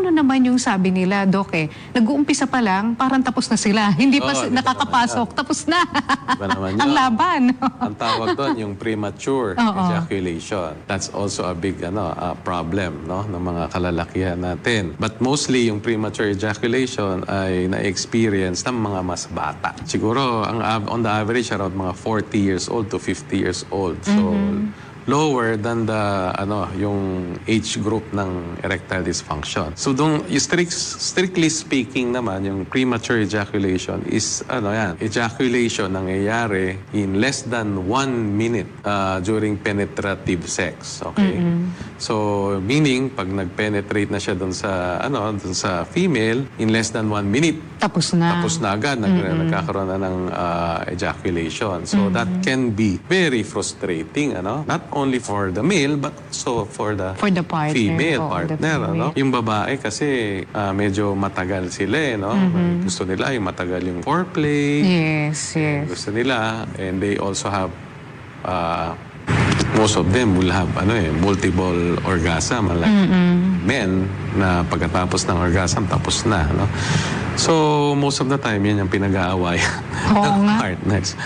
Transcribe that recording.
paano naman yung sabi nila, Doc, nag-uumpisa pa lang, parang tapos na sila. Hindi pa nakakapasok, tapos na. Iba naman Ang yun. laban. Ang tawag doon, yung premature ejaculation. That's also a big problem, no, ng mga kalalakihan natin. But mostly, yung premature ejaculation ay na-experience ng mga mas bata. Siguro, on the average, around mga 40 years old to 50 years old. So, lower than the yung age group ng erectile dysfunction. So strictly speaking naman, yung premature ejaculation is ejaculation nangyayari in less than 1 minute during penetrative sex. Okay? So meaning pag nag-penetrate na siya dun sa female in less than 1 minute, Tapos na agad nagkakaroon na ng ejaculation. So that can be very frustrating, not only for the male but also for the partner, female partner. Yung babae kasi medyo matagal sila, gusto nila yung matagal yung foreplay. Yes. Gusto nila, and they also have most of them will have multiple orgasm, like men na pagkatapos ng orgasm tapos na, So most of the time yan yung pinag-aawayan ng partners.